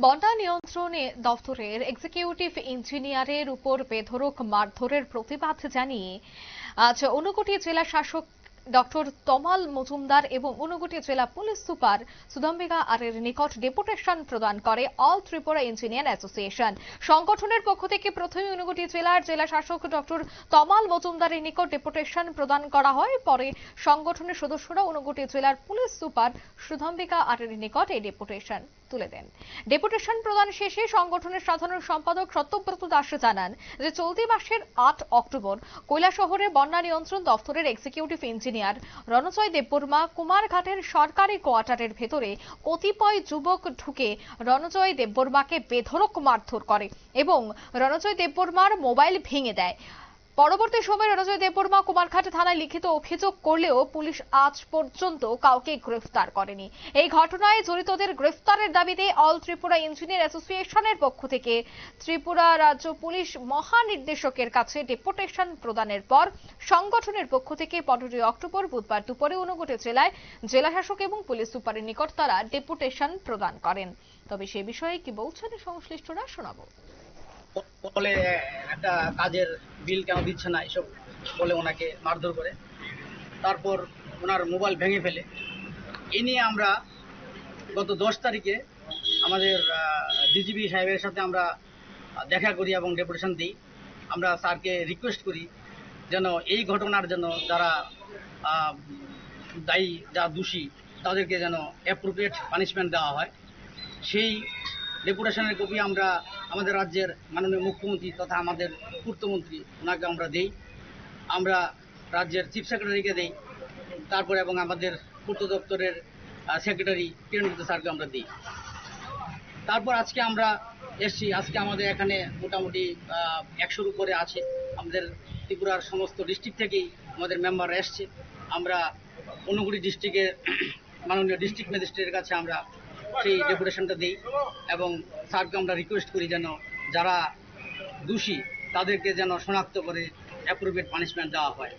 বন্যা নিয়ন্ত্রণে দফতরের এক্সিকিউটিভ ইঞ্জিনিয়ারের উপর বেধড়ক মারধরের প্রতিবাদ জানিয়ে আজ ঊনকোটি জেলা শাসক ডক্টর তমাল মজুমদার এবং ঊনকোটি জেলা পুলিশ সুপার সুদাম্বিকা আরের নিকট ডেপুটেশন প্রদান করে অল ত্রিপুরা ইঞ্জিনিয়ার অ্যাসোসিয়েশন। সংগঠনের পক্ষ থেকে প্রথমে ঊনকোটি জেলার জেলা শাসক ডক্টর তমাল মজুমদারের নিকট ডেপুটেশন প্রদান করা হয়। পরে সংগঠনের সদস্যরা ঊনকোটি জেলার পুলিশ সুপার সুদাম্বিকা আরের নিকট এই ডেপুটেশন তুলে দেন। ডেপুটেশন প্রদান শেষে সংগঠনের সাধারণ সম্পাদক সত্যব্রত দাস জানান যে চলতি মাসের 8 অক্টোবর কৈলাসহরে বন্যা নিয়ন্ত্রণ দফতরের এক্সিকিউটিভ ইঞ্জিনিয়ার রণজয় দেববর্মা কুমারঘাটের সরকারি কোয়ার্টারের ভেতরে কতিপয় যুবক ঢুকে রণজয় দেববর্মাকে বেধড়ক মারধর করে এবং রণজয় দেববর্মার মোবাইল ভেঙে দেয়। পরবর্তী সময়ে রণজয় দেববর্মা কুমারঘাট থানায় লিখিত অভিযোগ করলেও পুলিশ আজ পর্যন্ত কাউকে গ্রেফতার করেনি। এই ঘটনায় জড়িতদের গ্রেফতারের দাবিতে অল ত্রিপুরা ইঞ্জিনিয়ার অ্যাসোসিয়েশনের পক্ষ থেকে ত্রিপুরা রাজ্য পুলিশ মহানির্দেশকের কাছে ডেপুটেশন প্রদানের পর সংগঠনের পক্ষ থেকে 15 অক্টোবর বুধবার দুপুরে ঊনকোটি জেলায় জেলাশাসক এবং পুলিশ সুপারের নিকট তারা ডেপুটেশন প্রদান করেন। তবে সে বিষয়ে কি বলছেন সংশ্লিষ্টরা শোনাবো। বলে একটা কাজের বিল কেন দিচ্ছে না এসব বলে ওনাকে মারধর করে, তারপর ওনার মোবাইল ভেঙে ফেলে। এ নিয়ে আমরা গত 10 তারিখে আমাদের ডিজিপি সাহেবের সাথে আমরা দেখা করি এবং ডেপুটেশন দিই। আমরা স্যারকে রিকোয়েস্ট করি যেন এই ঘটনার জন্য যারা দায়ী, যারা দোষী, তাদেরকে যেন অ্যাপ্রোপ্রিয়েট পানিশমেন্ট দেওয়া হয়। সেই ডেপুটেশনের কপি আমরা আমাদের রাজ্যের মাননীয় মুখ্যমন্ত্রী তথা আমাদের পূর্তমন্ত্রী ওনাকে আমরা দেই, আমরা রাজ্যের চিফ সেক্রেটারিকে দেই, তারপরে এবং আমাদের পূর্ত দপ্তরের সেক্রেটারি কিরণ গুপ্তা স্যারকে আমরা দিই। তারপর আজকে আমরা এসছি। আজকে আমাদের এখানে মোটামুটি 100-র উপরে আছে। আমাদের ত্রিপুরার সমস্ত ডিস্ট্রিক্ট থেকেই আমাদের মেম্বাররা এসছে। আমরা ঊনকোটি ডিস্ট্রিক্টের মাননীয় ডিস্ট্রিক্ট ম্যাজিস্ট্রেটের কাছে আমরা সেই ডেপুটেশনটা দিই এবং স্যারকে আমরা রিকোয়েস্ট করি যেন যারা দোষী তাদেরকে যেন শনাক্ত করে অ্যাপ্রোপ্রিয়েট পানিশমেন্ট দেওয়া হয়।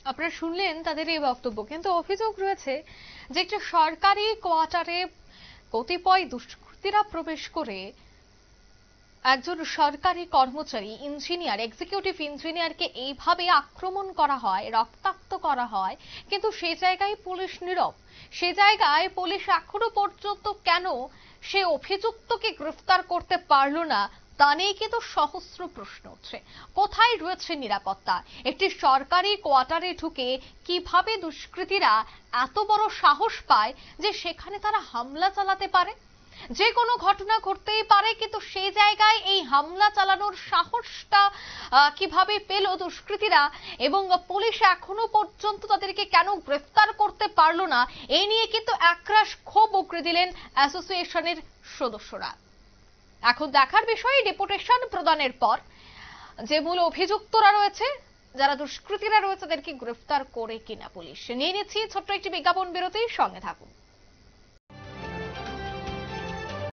আপনারা শুনলেন তাদের এই বক্তব্য, কিন্তু অভিযোগ রয়েছে যে একটি সরকারি কোয়ার্টারে কতিপয় দুষ্কৃতীরা প্রবেশ করে একজন সরকারি কর্মচারী ইঞ্জিনিয়ার এক্সিকিউটিভ ইঞ্জিনিয়ারকে এইভাবে আক্রমণ করা হয়, রক্তাক্ত করা হয়, কিন্তু সেই জায়গায় পুলিশ নীরব। সে জায়গায় পুলিশ এখনো পর্যন্ত কেন সে অভিযুক্তকে গ্রেফতার করতে পারলো না তা নিয়ে কিন্তু সহস্র প্রশ্ন উঠছে। কোথায় রয়েছে নিরাপত্তা? একটি সরকারি কোয়ার্টারে ঢুকে কিভাবে দুষ্কৃতীরা এত বড় সাহস পায় যে সেখানে তারা হামলা চালাতে পারে? যে কোনো ঘটনা ঘটতেই পারে, কিন্তু সেই জায়গায় এই হামলা চালানোর সাহসটা কিভাবে পেল দুষ্কৃতীরা এবং পুলিশ এখনো পর্যন্ত তাদেরকে কেন গ্রেফতার করতে পারলো না, এই নিয়ে কিন্তু একরাশ ক্ষোভ উগরে দিলেন অ্যাসোসিয়েশনের সদস্যরা। এখন দেখার বিষয় ডেপুটেশন প্রদানের পর যে মূল অভিযুক্তরা রয়েছে, যারা দুষ্কৃতীরা রয়েছে, তাদেরকে গ্রেফতার করে কিনা পুলিশ। নিয়ে নিচ্ছি ছোট্ট একটি বিজ্ঞাপন বিরতি, সঙ্গে থাকুন।